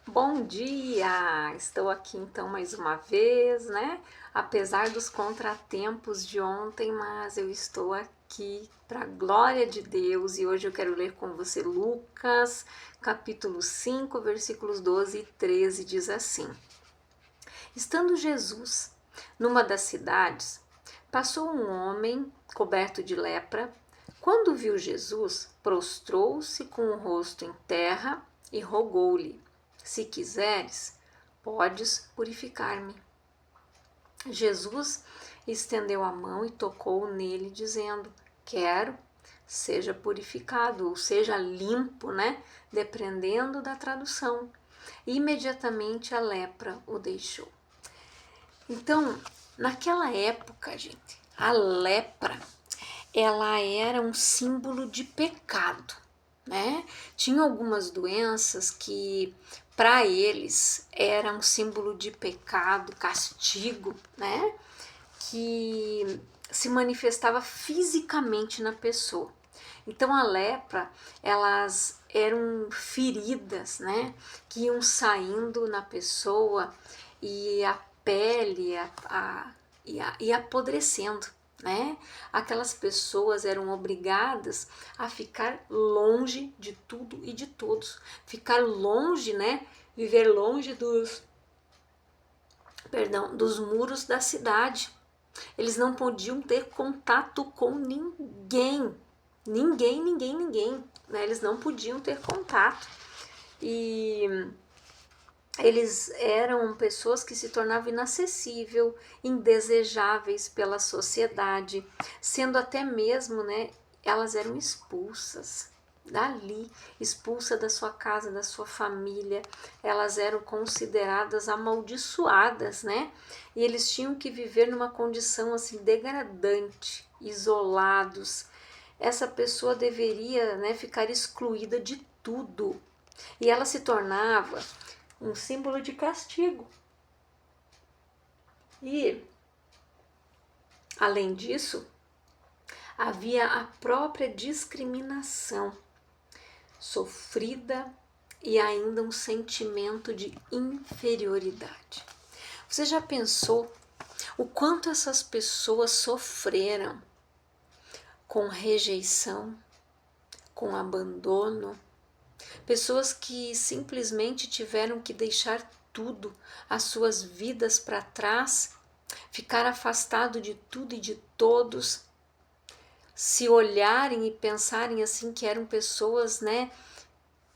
Bom dia! Estou aqui então mais uma vez, né? Apesar dos contratempos de ontem, mas eu estou aqui para a glória de Deus e hoje eu quero ler com você Lucas, capítulo 5, versículos 12 e 13, diz assim: Estando Jesus numa das cidades, passou um homem coberto de lepra. Quando viu Jesus, prostrou-se com o rosto em terra e rogou-lhe: Se quiseres, podes purificar-me. Jesus estendeu a mão e tocou nele, dizendo: Quero, seja purificado, ou seja limpo, né? Dependendo da tradução. E imediatamente a lepra o deixou. Então, naquela época, gente, a lepra, ela era um símbolo de pecado, né? Tinha algumas doenças que para eles era um símbolo de pecado, castigo, né? Que se manifestava fisicamente na pessoa. Então a lepra, elas eram feridas, né? Que iam saindo na pessoa e a pele ia apodrecendo, né? Aquelas pessoas eram obrigadas a ficar longe de tudo e de todos, ficar longe, né? Viver longe dos muros da cidade. Eles não podiam ter contato com ninguém, ninguém, né? Eles não podiam ter contato e eles eram pessoas que se tornavam inacessíveis, indesejáveis pela sociedade, sendo até mesmo, né, elas eram expulsas dali, expulsa da sua casa, da sua família, elas eram consideradas amaldiçoadas, né? E eles tinham que viver numa condição assim degradante, isolados. Essa pessoa deveria, né, ficar excluída de tudo. E ela se tornava um símbolo de castigo. E, além disso, havia a própria discriminação sofrida e ainda um sentimento de inferioridade. Você já pensou o quanto essas pessoas sofreram com rejeição, com abandono? Pessoas que simplesmente tiveram que deixar tudo, as suas vidas para trás, ficar afastado de tudo e de todos, se olharem e pensarem assim que eram pessoas, né,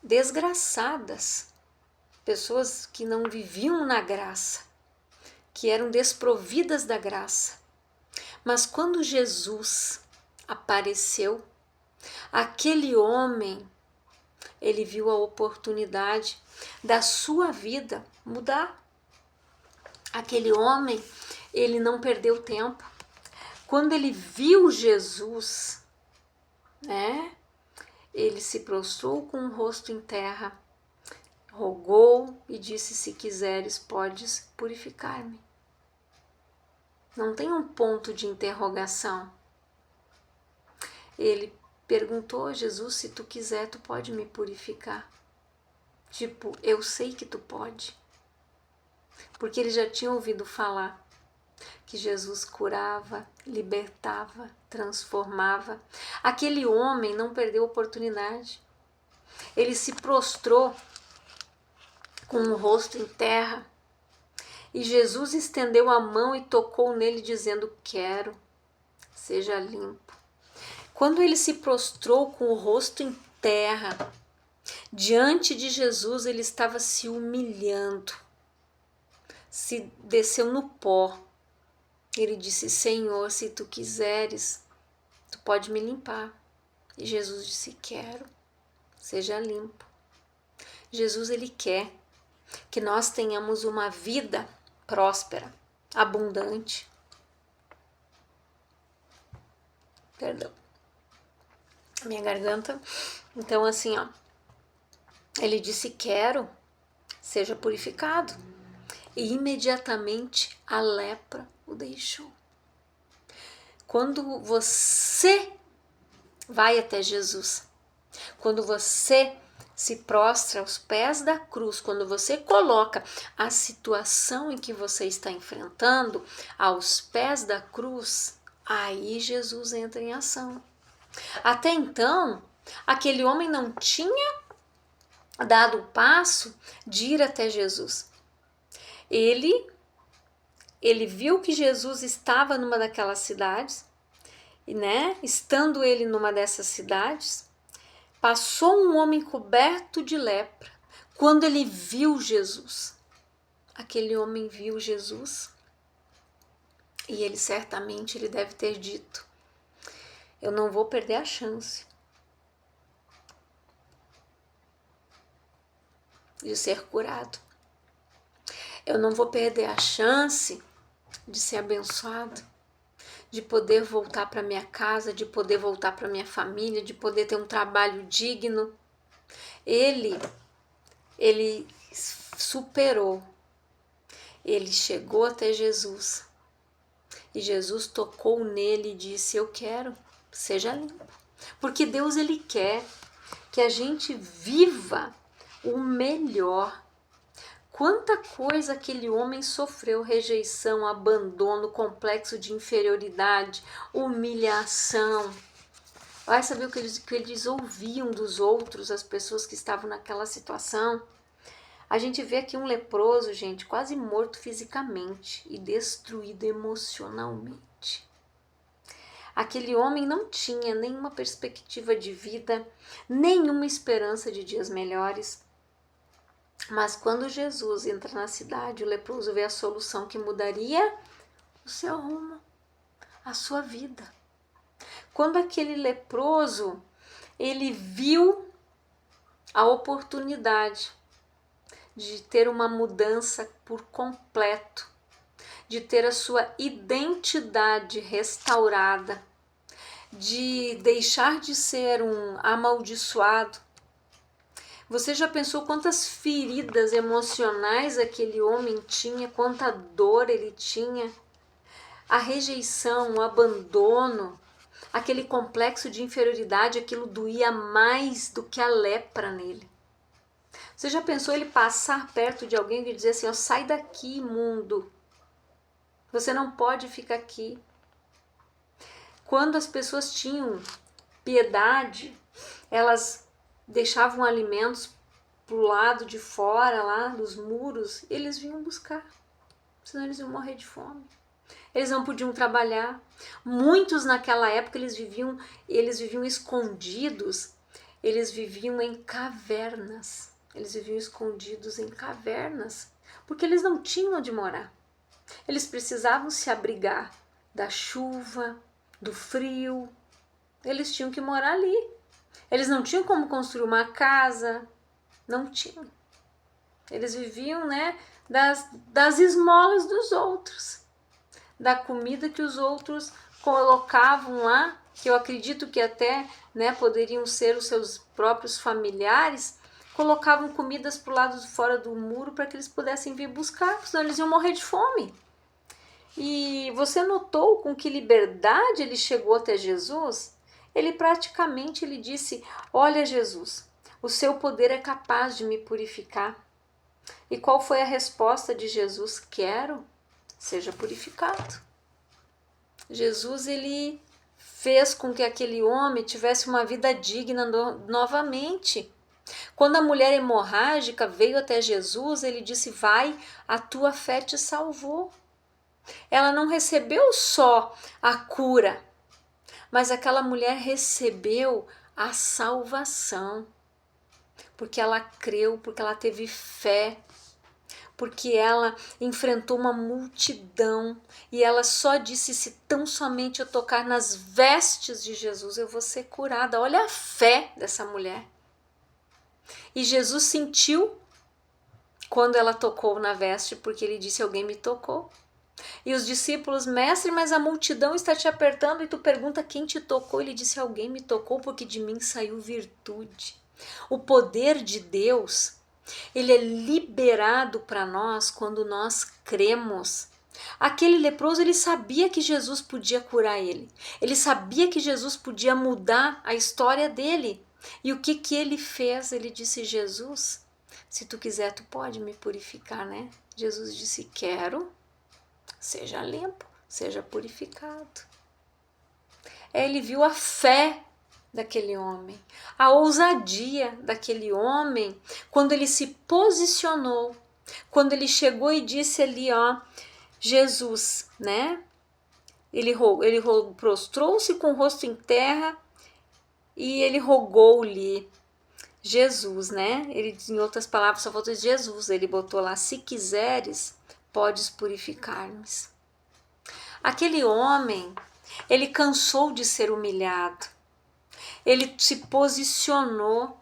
desgraçadas, pessoas que não viviam na graça, que eram desprovidas da graça. Mas quando Jesus apareceu, aquele homem, ele viu a oportunidade da sua vida mudar. Aquele homem, ele não perdeu tempo. Quando ele viu Jesus, né, ele se prostrou com o rosto em terra, rogou e disse: Se quiseres, podes purificar-me. Não tem um ponto de interrogação. Ele perguntou a Jesus: Se tu quiser, tu pode me purificar. Tipo, eu sei que tu pode. Porque ele já tinha ouvido falar que Jesus curava, libertava, transformava. Aquele homem não perdeu a oportunidade. Ele se prostrou com o rosto em terra e Jesus estendeu a mão e tocou nele, dizendo: Quero, seja limpo. Quando ele se prostrou com o rosto em terra, diante de Jesus, ele estava se humilhando, se desceu no pó. Ele disse: Senhor, se tu quiseres, tu pode me limpar. E Jesus disse: Quero, seja limpo. Jesus, ele quer que nós tenhamos uma vida próspera, abundante. Perdão, minha garganta. Então, assim, ó, ele disse: Quero, seja purificado. E imediatamente a lepra o deixou. Quando você vai até Jesus, quando você se prostra aos pés da cruz, quando você coloca a situação em que você está enfrentando aos pés da cruz, aí Jesus entra em ação. Até então, aquele homem não tinha dado o passo de ir até Jesus. Ele viu que Jesus estava numa daquelas cidades, e, estando ele numa dessas cidades, passou um homem coberto de lepra. Quando ele viu Jesus, aquele homem viu Jesus, e ele certamente deve ter dito: eu não vou perder a chance de ser curado. Eu não vou perder a chance de ser abençoado, de poder voltar para minha casa, de poder voltar para minha família, de poder ter um trabalho digno. Ele superou. Ele chegou até Jesus. E Jesus tocou nele e disse: eu quero, seja limpo. Porque Deus, ele quer que a gente viva o melhor. Quanta coisa aquele homem sofreu: rejeição, abandono, complexo de inferioridade, humilhação. Vai saber o que eles ouviam dos outros, as pessoas que estavam naquela situação. A gente vê aqui um leproso, gente, quase morto fisicamente e destruído emocionalmente. Aquele homem não tinha nenhuma perspectiva de vida, nenhuma esperança de dias melhores. Mas quando Jesus entra na cidade, o leproso vê a solução que mudaria o seu rumo, a sua vida. Quando aquele leproso, ele viu a oportunidade de ter uma mudança por completo, de ter a sua identidade restaurada, de deixar de ser um amaldiçoado. Você já pensou quantas feridas emocionais aquele homem tinha, quanta dor ele tinha? A rejeição, o abandono, aquele complexo de inferioridade, aquilo doía mais do que a lepra nele. Você já pensou ele passar perto de alguém e dizer assim: ó, sai daqui, imundo, você não pode ficar aqui. Quando as pessoas tinham piedade, elas deixavam alimentos pro lado de fora, lá dos muros, eles vinham buscar, senão eles iam morrer de fome. Eles não podiam trabalhar. Muitos naquela época eles viviam escondidos, eles viviam em cavernas. Eles viviam escondidos em cavernas, porque eles não tinham onde morar. Eles precisavam se abrigar da chuva, do frio. Eles tinham que morar ali. Eles não tinham como construir uma casa, não tinham. Eles viviam, das esmolas dos outros, da comida que os outros colocavam lá, que eu acredito que até, poderiam ser os seus próprios familiares, colocavam comidas para o lado de fora do muro para que eles pudessem vir buscar, senão eles iam morrer de fome. E você notou com que liberdade ele chegou até Jesus? Ele praticamente disse: olha, Jesus, o seu poder é capaz de me purificar. E qual foi a resposta de Jesus? Quero, seja purificado. Jesus, ele fez com que aquele homem tivesse uma vida digna novamente. Quando a mulher hemorrágica veio até Jesus, ele disse: vai, a tua fé te salvou. Ela não recebeu só a cura, mas aquela mulher recebeu a salvação, porque ela creu, porque ela teve fé, porque ela enfrentou uma multidão e ela só disse: se tão somente eu tocar nas vestes de Jesus, eu vou ser curada. Olha a fé dessa mulher. E Jesus sentiu quando ela tocou na veste, porque ele disse: alguém me tocou. E os discípulos: mestre, mas a multidão está te apertando e tu pergunta quem te tocou. Ele disse: alguém me tocou, porque de mim saiu virtude. O poder de Deus, ele é liberado para nós quando nós cremos. Aquele leproso, ele sabia que Jesus podia curar ele. Ele sabia que Jesus podia mudar a história dele. E o que que ele fez? Ele disse: Jesus, se tu quiser, tu pode me purificar, né? Jesus disse: quero, seja limpo, seja purificado. Ele viu a fé daquele homem, a ousadia daquele homem, quando ele se posicionou, quando ele chegou e disse ali, ó, Jesus, né? Ele prostrou-se com o rosto em terra e ele rogou-lhe, Jesus, né? Ele, em outras palavras, só faltou Jesus. Ele botou lá: se quiseres, podes purificar-me. Aquele homem, ele cansou de ser humilhado. Ele se posicionou.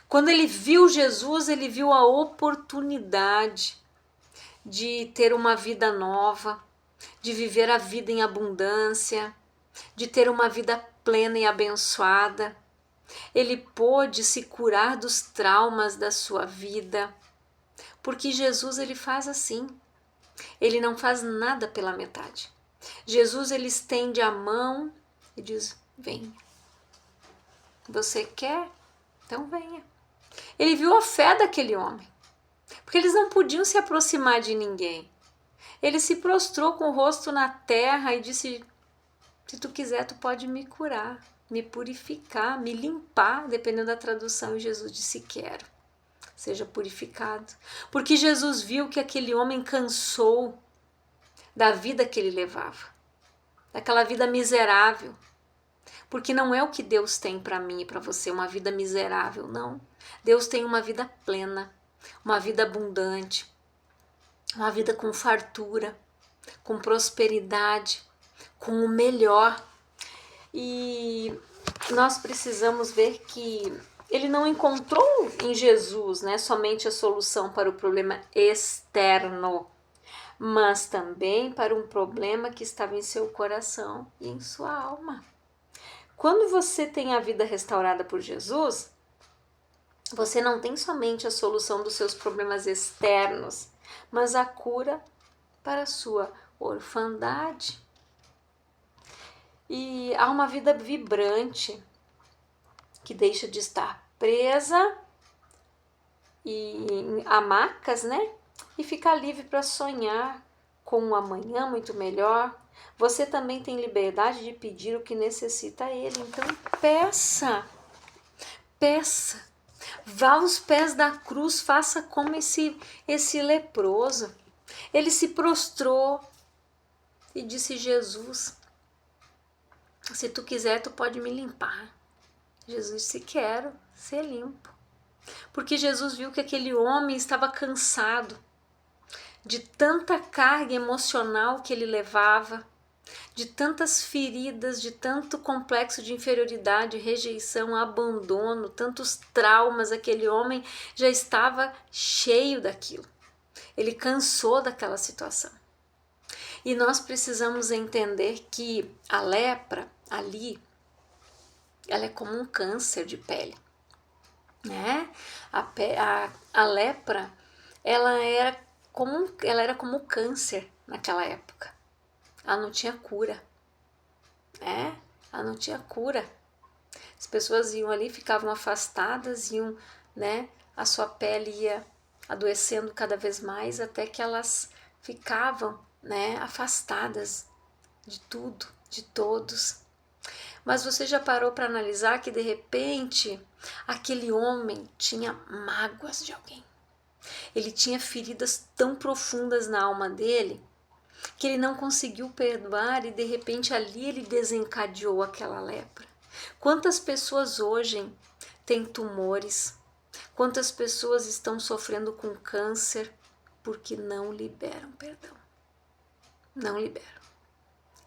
Quando ele viu Jesus, ele viu a oportunidade de ter uma vida nova, de viver a vida em abundância, de ter uma vida plena e abençoada. Ele pôde se curar dos traumas da sua vida, porque Jesus, ele faz assim, ele não faz nada pela metade. Jesus, ele estende a mão e diz: venha. Você quer? Então venha. Ele viu a fé daquele homem, porque eles não podiam se aproximar de ninguém. Ele se prostrou com o rosto na terra e disse: se tu quiser, tu pode me curar, me purificar, me limpar, dependendo da tradução. E Jesus disse: quero, seja purificado. Porque Jesus viu que aquele homem cansou da vida que ele levava, daquela vida miserável. Porque não é o que Deus tem para mim e para você, uma vida miserável, não. Deus tem uma vida plena, uma vida abundante, uma vida com fartura, com prosperidade, com o melhor. E nós precisamos ver que ele não encontrou em Jesus, né, somente a solução para o problema externo, mas também para um problema que estava em seu coração e em sua alma. Quando você tem a vida restaurada por Jesus, você não tem somente a solução dos seus problemas externos, mas a cura para a sua orfandade. E há uma vida vibrante que deixa de estar presa em hamacas, né? E fica livre para sonhar com um amanhã muito melhor. Você também tem liberdade de pedir o que necessita a Ele. Então peça, peça. Vá aos pés da cruz, faça como esse leproso. Ele se prostrou e disse: Jesus, se tu quiser, tu pode me limpar. Jesus disse: quero ser limpo. Porque Jesus viu que aquele homem estava cansado de tanta carga emocional que ele levava, de tantas feridas, de tanto complexo de inferioridade, rejeição, abandono, tantos traumas. Aquele homem já estava cheio daquilo. Ele cansou daquela situação. E nós precisamos entender que a lepra ali, ela é como um câncer de pele, né? A lepra, ela era como câncer naquela época. Ela não tinha cura, né? Ela não tinha cura. As pessoas iam ali, ficavam afastadas, né? A sua pele ia adoecendo cada vez mais até que elas ficavam, né, afastadas de tudo, de todos. Mas você já parou para analisar que de repente aquele homem tinha mágoas de alguém? Ele tinha feridas tão profundas na alma dele que ele não conseguiu perdoar e de repente ali ele desencadeou aquela lepra. Quantas pessoas hoje têm tumores? Quantas pessoas estão sofrendo com câncer porque não liberam perdão? Não liberam.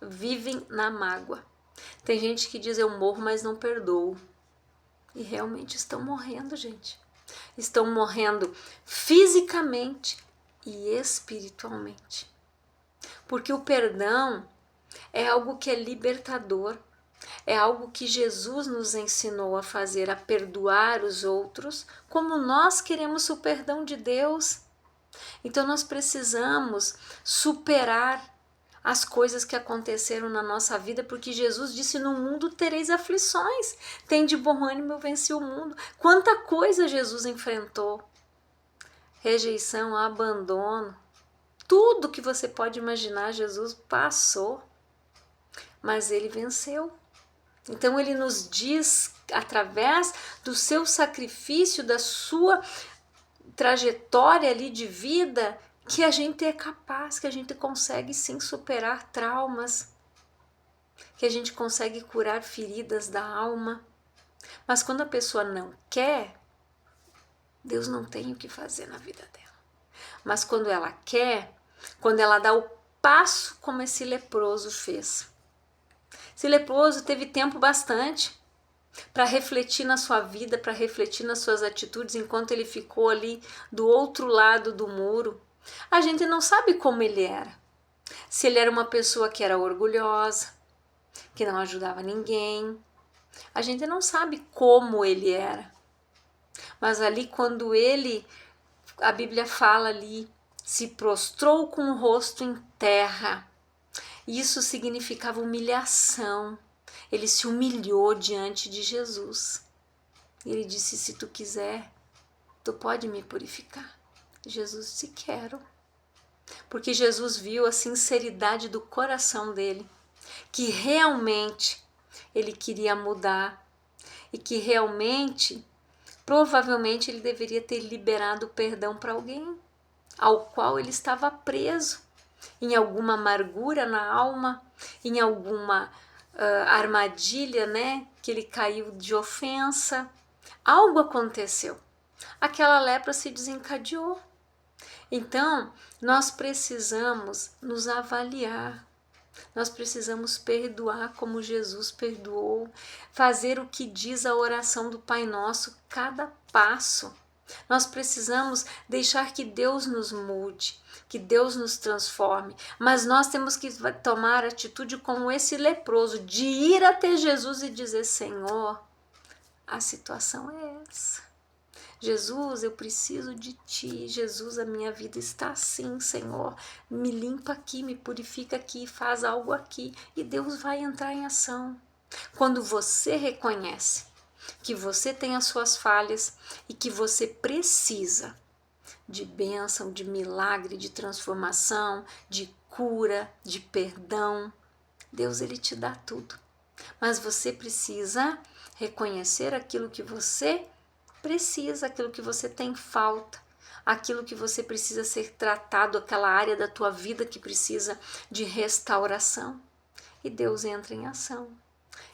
Vivem na mágoa. Tem gente que diz: eu morro, mas não perdoo. E realmente estão morrendo, gente. Estão morrendo fisicamente e espiritualmente. Porque o perdão é algo que é libertador. É algo que Jesus nos ensinou a fazer, a perdoar os outros, como nós queremos o perdão de Deus. Então nós precisamos superar as coisas que aconteceram na nossa vida, porque Jesus disse: no mundo tereis aflições, tem de bom ânimo, eu venci o mundo. Quanta coisa Jesus enfrentou, rejeição, abandono, tudo que você pode imaginar Jesus passou, mas ele venceu. Então ele nos diz, através do seu sacrifício, da sua trajetória ali de vida, que a gente é capaz, que a gente consegue sim superar traumas, que a gente consegue curar feridas da alma. Mas quando a pessoa não quer, Deus não tem o que fazer na vida dela. Mas quando ela quer, quando ela dá o passo como esse leproso fez. Esse leproso teve tempo bastante para refletir na sua vida, para refletir nas suas atitudes, enquanto ele ficou ali do outro lado do muro. A gente não sabe como ele era. Se ele era uma pessoa que era orgulhosa, que não ajudava ninguém. A gente não sabe como ele era. Mas ali quando ele, a Bíblia fala ali, se prostrou com o rosto em terra. Isso significava humilhação. Ele se humilhou diante de Jesus. Ele disse: se tu quiser, tu pode me purificar. Jesus disse: quero. Porque Jesus viu a sinceridade do coração dele, que realmente ele queria mudar e que realmente, provavelmente, ele deveria ter liberado perdão para alguém ao qual ele estava preso, em alguma amargura na alma, em alguma armadilha, né, que ele caiu de ofensa. Algo aconteceu. Aquela lepra se desencadeou. Então, nós precisamos nos avaliar. Nós precisamos perdoar como Jesus perdoou, fazer o que diz a oração do Pai Nosso, cada passo. Nós precisamos deixar que Deus nos mude, que Deus nos transforme, mas nós temos que tomar atitude como esse leproso, de ir até Jesus e dizer: Senhor, a situação é essa. Jesus, eu preciso de ti. Jesus, a minha vida está assim, Senhor. Me limpa aqui, me purifica aqui, faz algo aqui. E Deus vai entrar em ação. Quando você reconhece que você tem as suas falhas e que você precisa de bênção, de milagre, de transformação, de cura, de perdão, Deus, ele te dá tudo. Mas você precisa reconhecer aquilo que você precisa, aquilo que você tem falta, aquilo que você precisa ser tratado, aquela área da tua vida que precisa de restauração. E Deus entra em ação.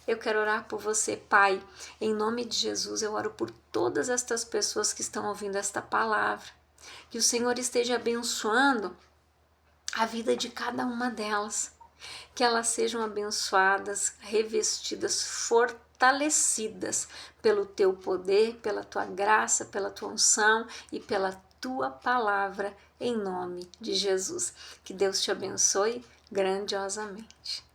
Eu quero orar por você, Pai. Em nome de Jesus, eu oro por todas estas pessoas que estão ouvindo esta palavra. Que o Senhor esteja abençoando a vida de cada uma delas. Que elas sejam abençoadas, revestidas, fortalecidas pelo teu poder, pela tua graça, pela tua unção e pela tua palavra, em nome de Jesus. Que Deus te abençoe grandiosamente.